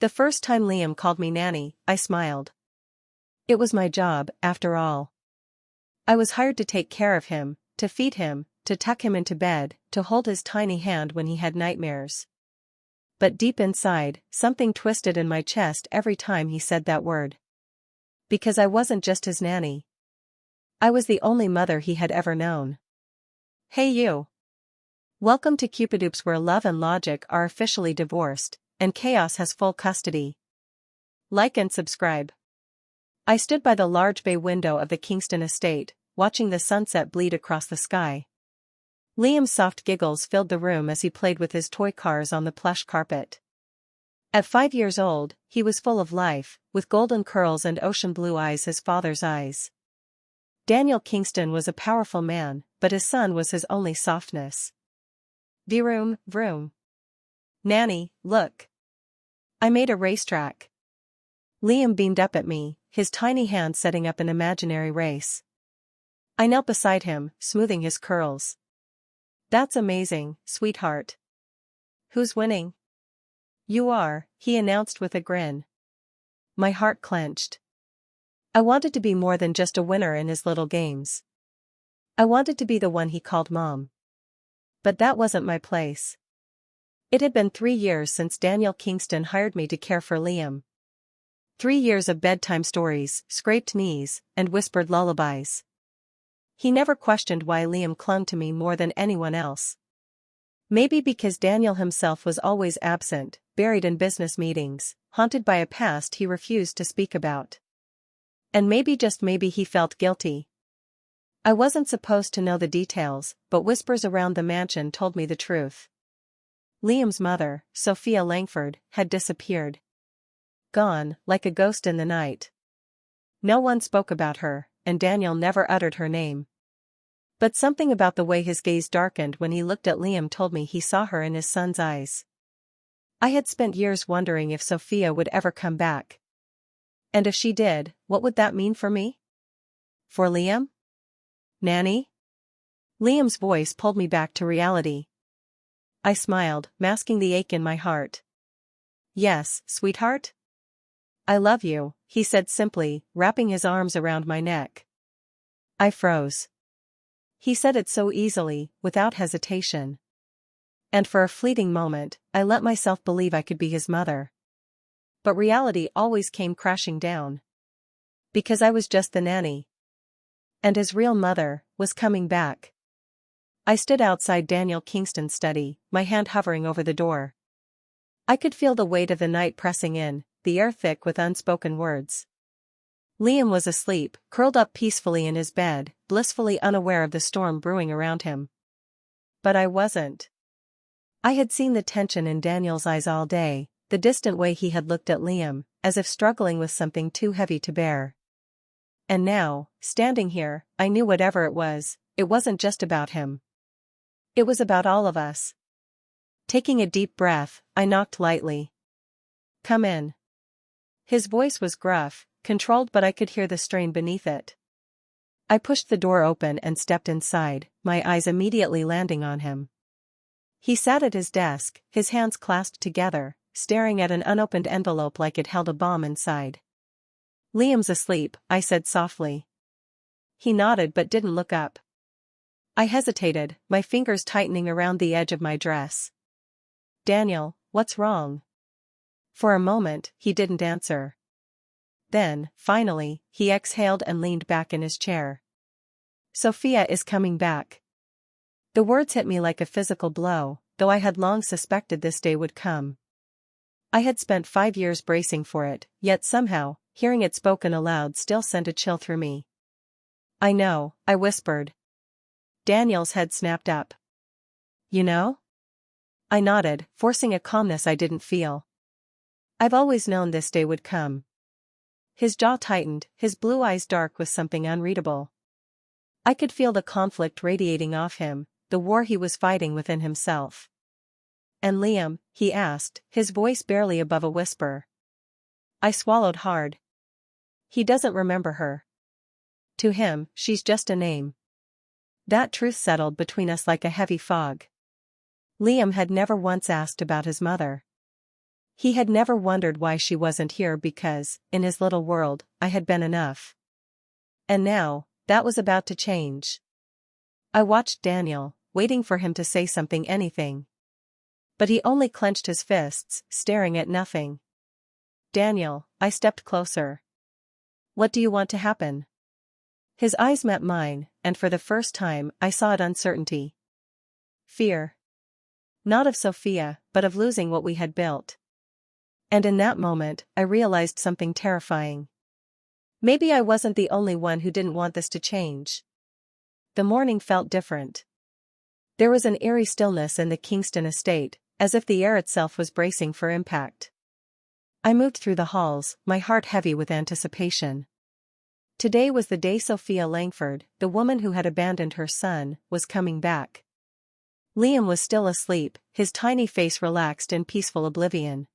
The first time Liam called me Nanny, I smiled. It was my job, after all. I was hired to take care of him, to feed him, to tuck him into bed, to hold his tiny hand when he had nightmares. But deep inside, something twisted in my chest every time he said that word. Because I wasn't just his nanny. I was the only mother he had ever known. Hey you! Welcome to Cupidoops, where love and logic are officially divorced, and chaos has full custody. Like and subscribe. I stood by the large bay window of the Kingston estate, watching the sunset bleed across the sky. Liam's soft giggles filled the room as he played with his toy cars on the plush carpet. At 5 years old, he was full of life, with golden curls and ocean blue eyes his father's eyes. Daniel Kingston was a powerful man, but his son was his only softness. Vroom, vroom. Nanny, look. I made a racetrack. Liam beamed up at me, his tiny hand setting up an imaginary race. I knelt beside him, smoothing his curls. That's amazing, sweetheart. Who's winning? You are, he announced with a grin. My heart clenched. I wanted to be more than just a winner in his little games. I wanted to be the one he called Mom. But that wasn't my place. It had been 3 years since Daniel Kingston hired me to care for Liam. 3 years of bedtime stories, scraped knees, and whispered lullabies. He never questioned why Liam clung to me more than anyone else. Maybe because Daniel himself was always absent, buried in business meetings, haunted by a past he refused to speak about. And maybe, just maybe, he felt guilty. I wasn't supposed to know the details, but whispers around the mansion told me the truth. Liam's mother, Sophia Langford, had disappeared. Gone, like a ghost in the night. No one spoke about her, and Daniel never uttered her name. But something about the way his gaze darkened when he looked at Liam told me he saw her in his son's eyes. I had spent years wondering if Sophia would ever come back. And if she did, what would that mean for me? For Liam? Nanny? Liam's voice pulled me back to reality. I smiled, masking the ache in my heart. Yes, sweetheart? I love you, he said simply, wrapping his arms around my neck. I froze. He said it so easily, without hesitation. And for a fleeting moment, I let myself believe I could be his mother. But reality always came crashing down. Because I was just the nanny. And his real mother was coming back. I stood outside Daniel Kingston's study, my hand hovering over the door. I could feel the weight of the night pressing in, the air thick with unspoken words. Liam was asleep, curled up peacefully in his bed, blissfully unaware of the storm brewing around him. But I wasn't. I had seen the tension in Daniel's eyes all day, the distant way he had looked at Liam, as if struggling with something too heavy to bear. And now, standing here, I knew whatever it wasn't just about him. It was about all of us. Taking a deep breath, I knocked lightly. Come in. His voice was gruff, controlled, but I could hear the strain beneath it. I pushed the door open and stepped inside, my eyes immediately landing on him. He sat at his desk, his hands clasped together, staring at an unopened envelope like it held a bomb inside. Liam's asleep, I said softly. He nodded but didn't look up. I hesitated, my fingers tightening around the edge of my dress. Daniel, what's wrong? For a moment, he didn't answer. Then, finally, he exhaled and leaned back in his chair. Sophia is coming back. The words hit me like a physical blow, though I had long suspected this day would come. I had spent 5 years bracing for it, yet somehow, hearing it spoken aloud still sent a chill through me. I know, I whispered. Daniel's head snapped up. You know? I nodded, forcing a calmness I didn't feel. I've always known this day would come. His jaw tightened, his blue eyes dark with something unreadable. I could feel the conflict radiating off him, the war he was fighting within himself. And Liam, he asked, his voice barely above a whisper. I swallowed hard. He doesn't remember her. To him, she's just a name. That truth settled between us like a heavy fog. Liam had never once asked about his mother. He had never wondered why she wasn't here because, in his little world, I had been enough. And now, that was about to change. I watched Daniel, waiting for him to say something, anything. But he only clenched his fists, staring at nothing. Daniel, I stepped closer. What do you want to happen? His eyes met mine, and for the first time, I saw it: uncertainty. Fear. Not of Sophia, but of losing what we had built. And in that moment, I realized something terrifying. Maybe I wasn't the only one who didn't want this to change. The morning felt different. There was an eerie stillness in the Kingston estate, as if the air itself was bracing for impact. I moved through the halls, my heart heavy with anticipation. Today was the day Sophia Langford, the woman who had abandoned her son, was coming back. Liam was still asleep, his tiny face relaxed in peaceful oblivion.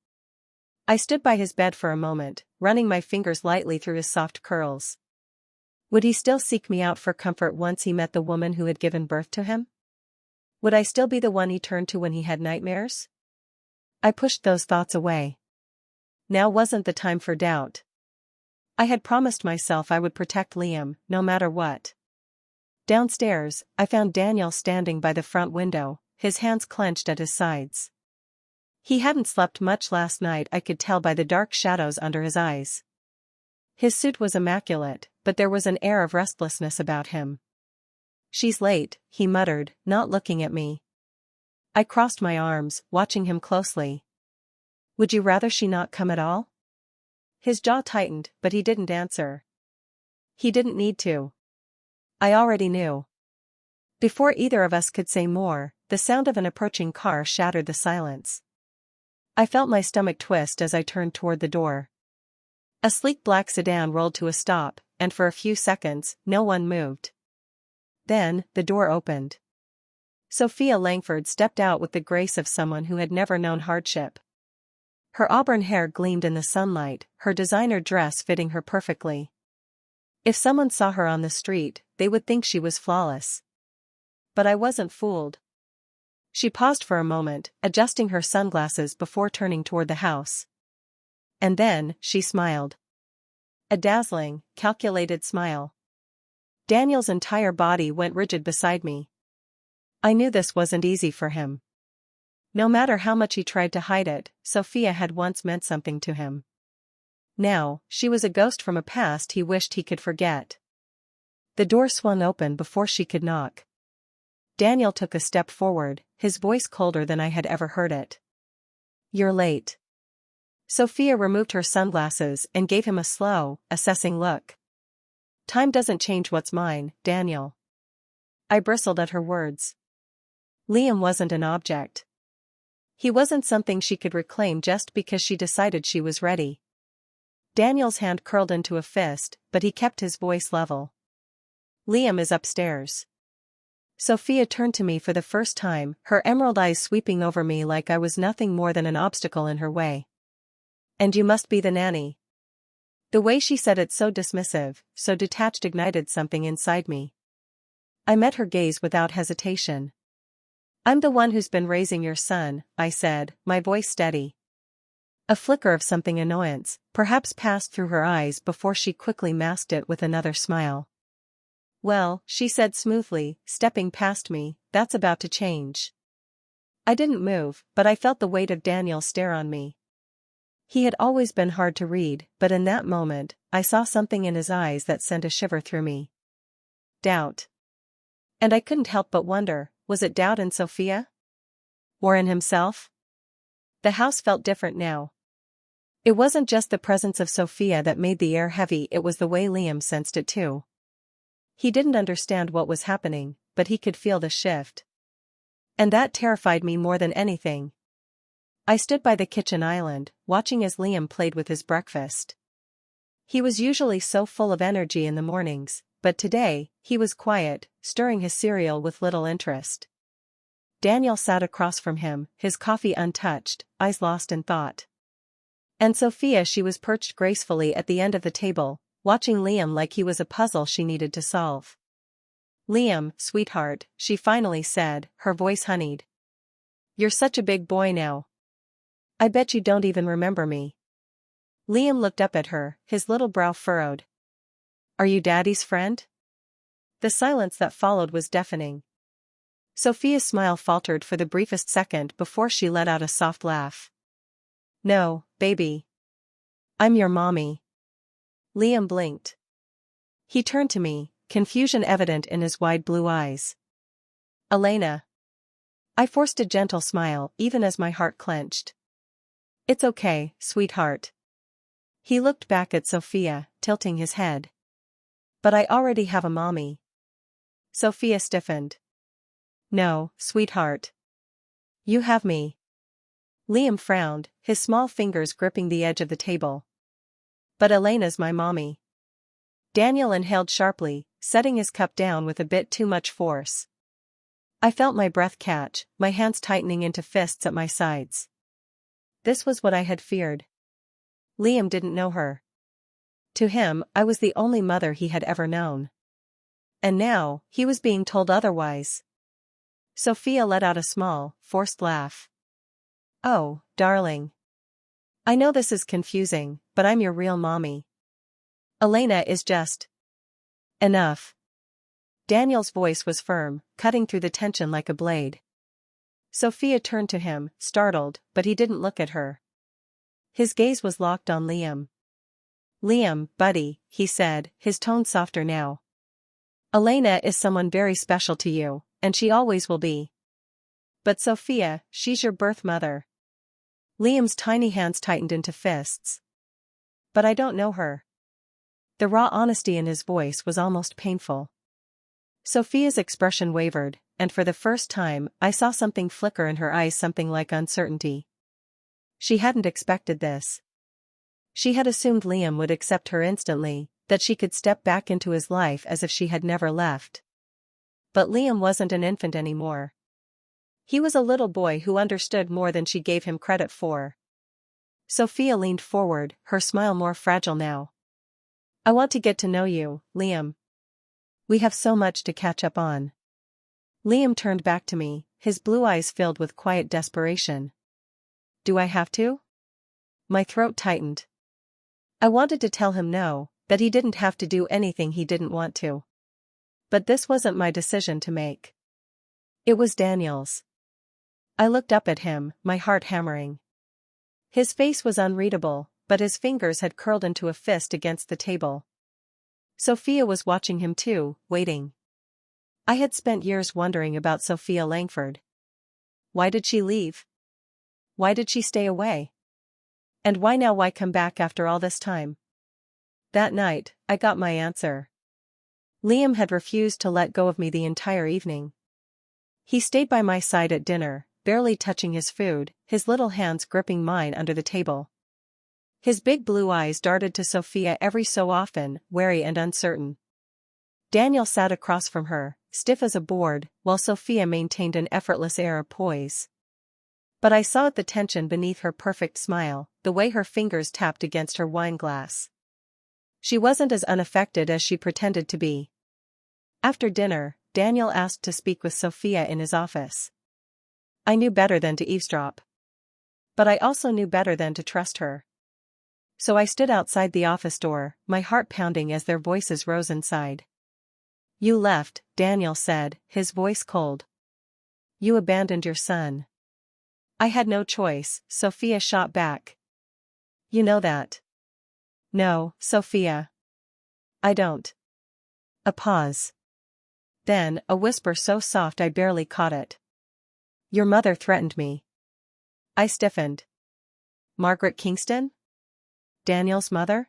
I stood by his bed for a moment, running my fingers lightly through his soft curls. Would he still seek me out for comfort once he met the woman who had given birth to him? Would I still be the one he turned to when he had nightmares? I pushed those thoughts away. Now wasn't the time for doubt. I had promised myself I would protect Liam, no matter what. Downstairs, I found Daniel standing by the front window, his hands clenched at his sides. He hadn't slept much last night, I could tell by the dark shadows under his eyes. His suit was immaculate, but there was an air of restlessness about him. She's late, he muttered, not looking at me. I crossed my arms, watching him closely. Would you rather she not come at all? His jaw tightened, but he didn't answer. He didn't need to. I already knew. Before either of us could say more, the sound of an approaching car shattered the silence. I felt my stomach twist as I turned toward the door. A sleek black sedan rolled to a stop, and for a few seconds, no one moved. Then, the door opened. Sophia Langford stepped out with the grace of someone who had never known hardship. Her auburn hair gleamed in the sunlight, her designer dress fitting her perfectly. If someone saw her on the street, they would think she was flawless. But I wasn't fooled. She paused for a moment, adjusting her sunglasses before turning toward the house. And then, she smiled. A dazzling, calculated smile. Daniel's entire body went rigid beside me. I knew this wasn't easy for him. No matter how much he tried to hide it, Sophia had once meant something to him. Now, she was a ghost from a past he wished he could forget. The door swung open before she could knock. Daniel took a step forward, his voice colder than I had ever heard it. You're late. Sophia removed her sunglasses and gave him a slow, assessing look. Time doesn't change what's mine, Daniel. I bristled at her words. Liam wasn't an object. He wasn't something she could reclaim just because she decided she was ready. Daniel's hand curled into a fist, but he kept his voice level. Liam is upstairs. Sophia turned to me for the first time, her emerald eyes sweeping over me like I was nothing more than an obstacle in her way. And you must be the nanny. The way she said it, so dismissive, so detached, ignited something inside me. I met her gaze without hesitation. I'm the one who's been raising your son, I said, my voice steady. A flicker of something annoyance, perhaps, passed through her eyes before she quickly masked it with another smile. Well, she said smoothly, stepping past me, that's about to change. I didn't move, but I felt the weight of Daniel's stare on me. He had always been hard to read, but in that moment, I saw something in his eyes that sent a shiver through me. Doubt. And I couldn't help but wonder, was it doubt in Sophia? Or in himself? The house felt different now. It wasn't just the presence of Sophia that made the air heavy, it was the way Liam sensed it too. He didn't understand what was happening, but he could feel the shift. And that terrified me more than anything. I stood by the kitchen island, watching as Liam played with his breakfast. He was usually so full of energy in the mornings, but today, he was quiet, stirring his cereal with little interest. Daniel sat across from him, his coffee untouched, eyes lost in thought. And Sophia, she was perched gracefully at the end of the table, watching Liam like he was a puzzle she needed to solve. Liam, sweetheart, she finally said, her voice honeyed. You're such a big boy now. I bet you don't even remember me. Liam looked up at her, his little brow furrowed. Are you Daddy's friend? The silence that followed was deafening. Sophia's smile faltered for the briefest second before she let out a soft laugh. No, baby. I'm your mommy. Liam blinked. He turned to me, confusion evident in his wide blue eyes. Elena. I forced a gentle smile even as my heart clenched. It's okay, sweetheart. He looked back at Sophia, tilting his head. But I already have a mommy. Sophia stiffened. No, sweetheart. You have me. Liam frowned, his small fingers gripping the edge of the table. But Elena's my mommy. Daniel inhaled sharply, setting his cup down with a bit too much force. I felt my breath catch, my hands tightening into fists at my sides. This was what I had feared. Liam didn't know her. To him, I was the only mother he had ever known. And now, he was being told otherwise. Sophia let out a small, forced laugh. Oh, darling. I know this is confusing, but I'm your real mommy. Elena is just enough. Daniel's voice was firm, cutting through the tension like a blade. Sophia turned to him, startled, but he didn't look at her. His gaze was locked on Liam. Liam, buddy, he said, his tone softer now. Elena is someone very special to you, and she always will be. But Sophia, she's your birth mother. Liam's tiny hands tightened into fists. But I don't know her. The raw honesty in his voice was almost painful. Sophia's expression wavered, and for the first time, I saw something flicker in her eyes, something like uncertainty. She hadn't expected this. She had assumed Liam would accept her instantly, that she could step back into his life as if she had never left. But Liam wasn't an infant anymore. He was a little boy who understood more than she gave him credit for. Sophia leaned forward, her smile more fragile now. I want to get to know you, Liam. We have so much to catch up on. Liam turned back to me, his blue eyes filled with quiet desperation. Do I have to? My throat tightened. I wanted to tell him no, that he didn't have to do anything he didn't want to. But this wasn't my decision to make. It was Daniel's. I looked up at him, my heart hammering. His face was unreadable, but his fingers had curled into a fist against the table. Sophia was watching him too, waiting. I had spent years wondering about Sophia Langford. Why did she leave? Why did she stay away? And why come back after all this time? That night, I got my answer. Liam had refused to let go of me the entire evening. He stayed by my side at dinner, barely touching his food, his little hands gripping mine under the table. His big blue eyes darted to Sophia every so often, wary and uncertain. Daniel sat across from her, stiff as a board, while Sophia maintained an effortless air of poise. But I saw the tension beneath her perfect smile, the way her fingers tapped against her wine glass. She wasn't as unaffected as she pretended to be. After dinner, Daniel asked to speak with Sophia in his office. I knew better than to eavesdrop. But I also knew better than to trust her. So I stood outside the office door, my heart pounding as their voices rose inside. You left, Daniel said, his voice cold. You abandoned your son. I had no choice, Sophia shot back. You know that. No, Sophia. I don't. A pause. Then, a whisper so soft I barely caught it. Your mother threatened me. I stiffened. Margaret Kingston? Daniel's mother?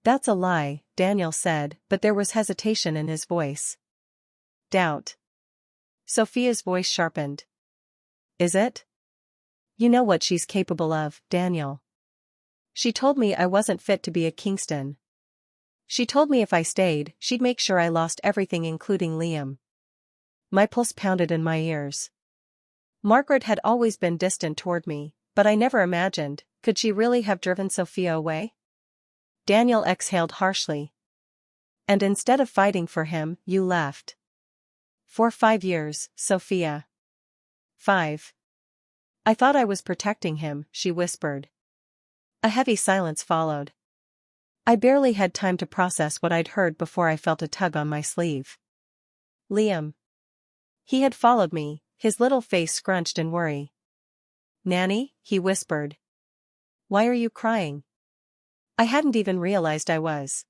That's a lie, Daniel said, but there was hesitation in his voice. Doubt. Sophia's voice sharpened. Is it? You know what she's capable of, Daniel. She told me I wasn't fit to be a Kingston. She told me if I stayed, she'd make sure I lost everything including Liam. My pulse pounded in my ears. Margaret had always been distant toward me, but I never imagined, could she really have driven Sophia away? Daniel exhaled harshly. And instead of fighting for him, you left. For 5 years, Sophia. 5. I thought I was protecting him, she whispered. A heavy silence followed. I barely had time to process what I'd heard before I felt a tug on my sleeve. Liam. He had followed me, his little face scrunched in worry. Nanny, he whispered. Why are you crying? I hadn't even realized I was.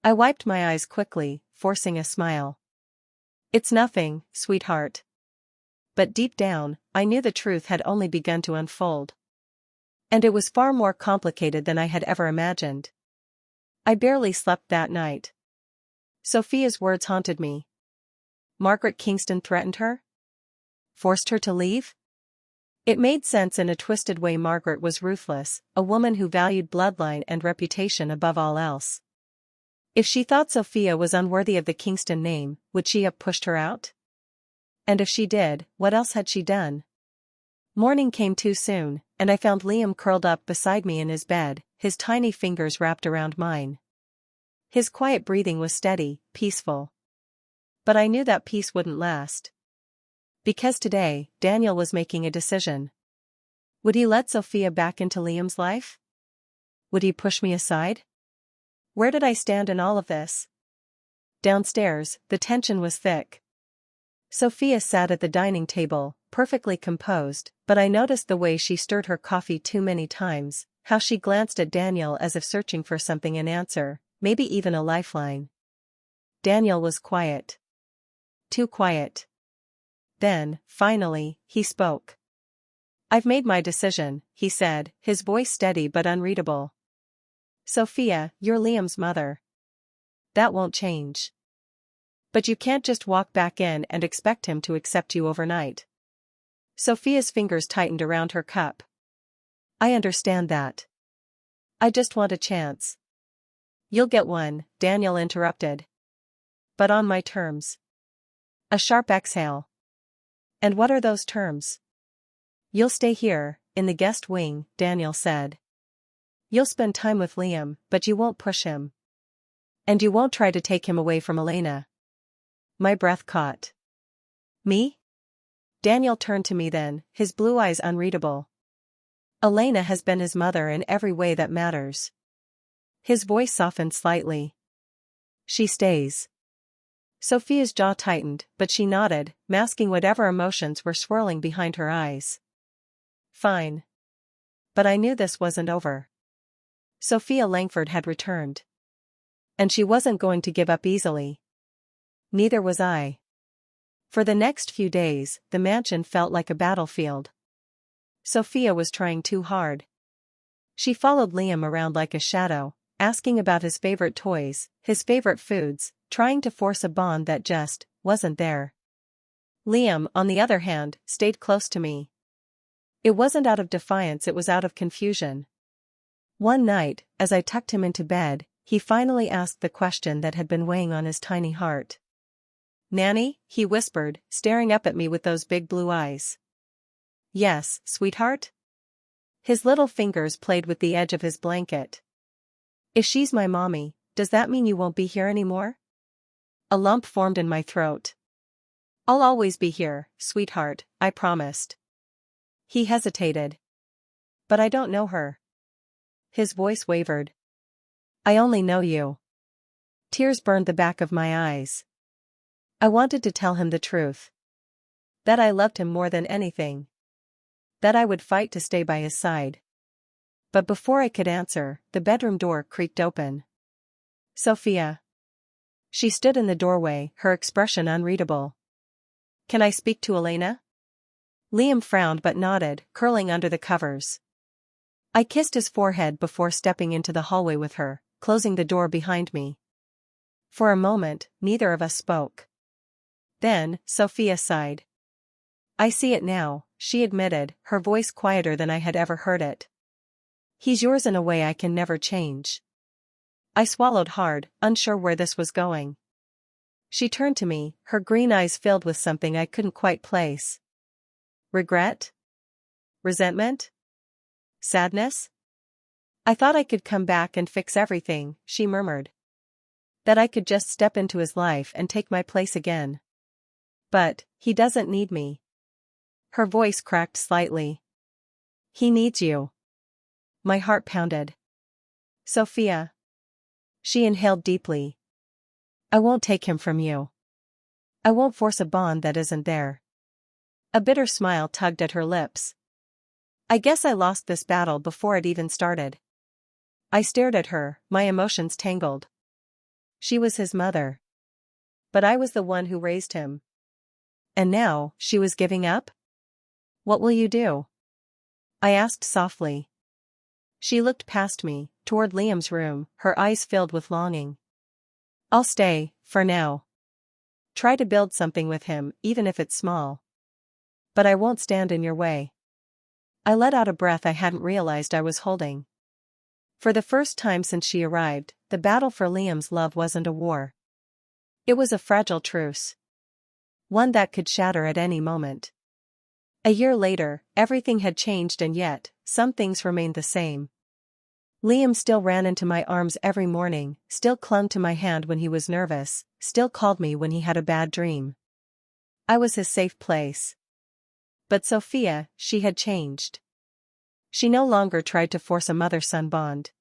I wiped my eyes quickly, forcing a smile. It's nothing, sweetheart. But deep down, I knew the truth had only begun to unfold. And it was far more complicated than I had ever imagined. I barely slept that night. Sophia's words haunted me. Margaret Kingston threatened her? Forced her to leave? It made sense in a twisted way. Margaret was ruthless, a woman who valued bloodline and reputation above all else. If she thought Sophia was unworthy of the Kingston name, would she have pushed her out? And if she did, what else had she done? Morning came too soon, and I found Liam curled up beside me in his bed, his tiny fingers wrapped around mine. His quiet breathing was steady, peaceful. But I knew that peace wouldn't last. Because today, Daniel was making a decision. Would he let Sophia back into Liam's life? Would he push me aside? Where did I stand in all of this? Downstairs, the tension was thick. Sophia sat at the dining table, perfectly composed, but I noticed the way she stirred her coffee too many times, how she glanced at Daniel as if searching for something, an answer, maybe even a lifeline. Daniel was quiet. Too quiet. Then, finally, he spoke. I've made my decision, he said, his voice steady but unreadable. Sophia, you're Liam's mother. That won't change. But you can't just walk back in and expect him to accept you overnight. Sophia's fingers tightened around her cup. I understand that. I just want a chance. You'll get one, Daniel interrupted. But on my terms. A sharp exhale. And what are those terms? You'll stay here, in the guest wing, Daniel said. You'll spend time with Liam, but you won't push him. And you won't try to take him away from Elena. My breath caught. Me? Daniel turned to me then, his blue eyes unreadable. Elena has been his mother in every way that matters. His voice softened slightly. She stays. Sophia's jaw tightened, but she nodded, masking whatever emotions were swirling behind her eyes. Fine. But I knew this wasn't over. Sophia Langford had returned. And she wasn't going to give up easily. Neither was I. For the next few days, the mansion felt like a battlefield. Sophia was trying too hard. She followed Liam around like a shadow, asking about his favorite toys, his favorite foods, trying to force a bond that just wasn't there. Liam, on the other hand, stayed close to me. It wasn't out of defiance, it was out of confusion. One night, as I tucked him into bed, he finally asked the question that had been weighing on his tiny heart. Nanny, he whispered, staring up at me with those big blue eyes. Yes, sweetheart? His little fingers played with the edge of his blanket. If she's my mommy, does that mean you won't be here anymore? A lump formed in my throat. I'll always be here, sweetheart, I promised. He hesitated. But I don't know her. His voice wavered. I only know you. Tears burned the back of my eyes. I wanted to tell him the truth. That I loved him more than anything. That I would fight to stay by his side. But before I could answer, the bedroom door creaked open. Sophia. She stood in the doorway, her expression unreadable. Can I speak to Elena? Liam frowned but nodded, curling under the covers. I kissed his forehead before stepping into the hallway with her, closing the door behind me. For a moment, neither of us spoke. Then, Sophia sighed. I see it now, she admitted, her voice quieter than I had ever heard it. He's yours in a way I can never change. I swallowed hard, unsure where this was going. She turned to me, her green eyes filled with something I couldn't quite place. Regret? Resentment? Sadness? I thought I could come back and fix everything, she murmured. That I could just step into his life and take my place again. But, he doesn't need me. Her voice cracked slightly. He needs you. My heart pounded. Sophia. She inhaled deeply. I won't take him from you. I won't force a bond that isn't there. A bitter smile tugged at her lips. I guess I lost this battle before it even started. I stared at her, my emotions tangled. She was his mother. But I was the one who raised him. And now, she was giving up? What will you do? I asked softly. She looked past me, toward Liam's room, her eyes filled with longing. I'll stay, for now. Try to build something with him, even if it's small. But I won't stand in your way. I let out a breath I hadn't realized I was holding. For the first time since she arrived, the battle for Liam's love wasn't a war. It was a fragile truce. One that could shatter at any moment. A year later, everything had changed, and yet, some things remained the same. Liam still ran into my arms every morning, still clung to my hand when he was nervous, still called me when he had a bad dream. I was his safe place. But Sophia, she had changed. She no longer tried to force a mother-son bond.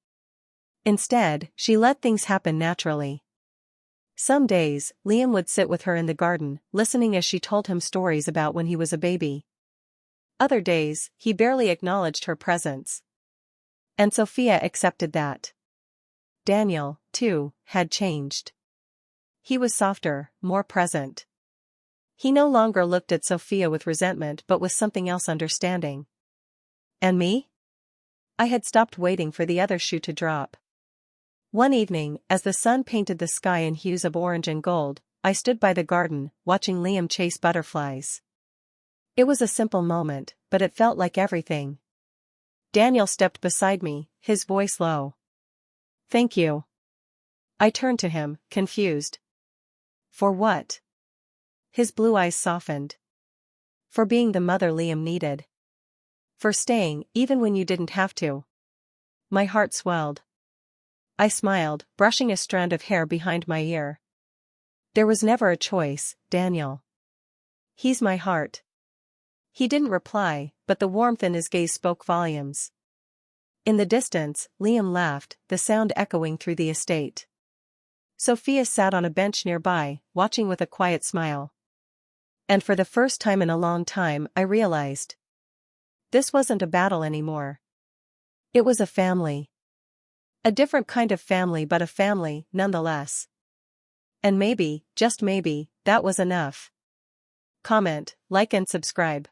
Instead, she let things happen naturally. Some days, Liam would sit with her in the garden, listening as she told him stories about when he was a baby. Other days, he barely acknowledged her presence. And Sophia accepted that. Daniel, too, had changed. He was softer, more present. He no longer looked at Sophia with resentment but with something else, understanding. And me? I had stopped waiting for the other shoe to drop. One evening, as the sun painted the sky in hues of orange and gold, I stood by the garden, watching Liam chase butterflies. It was a simple moment, but it felt like everything. Daniel stepped beside me, his voice low. Thank you. I turned to him, confused. For what? His blue eyes softened. For being the mother Liam needed. For staying, even when you didn't have to. My heart swelled. I smiled, brushing a strand of hair behind my ear. There was never a choice, Daniel. He's my heart. He didn't reply, but the warmth in his gaze spoke volumes. In the distance, Liam laughed, the sound echoing through the estate. Sophia sat on a bench nearby, watching with a quiet smile. And for the first time in a long time, I realized. This wasn't a battle anymore. It was a family. A different kind of family, but a family, nonetheless. And maybe, just maybe, that was enough. Comment, like and subscribe.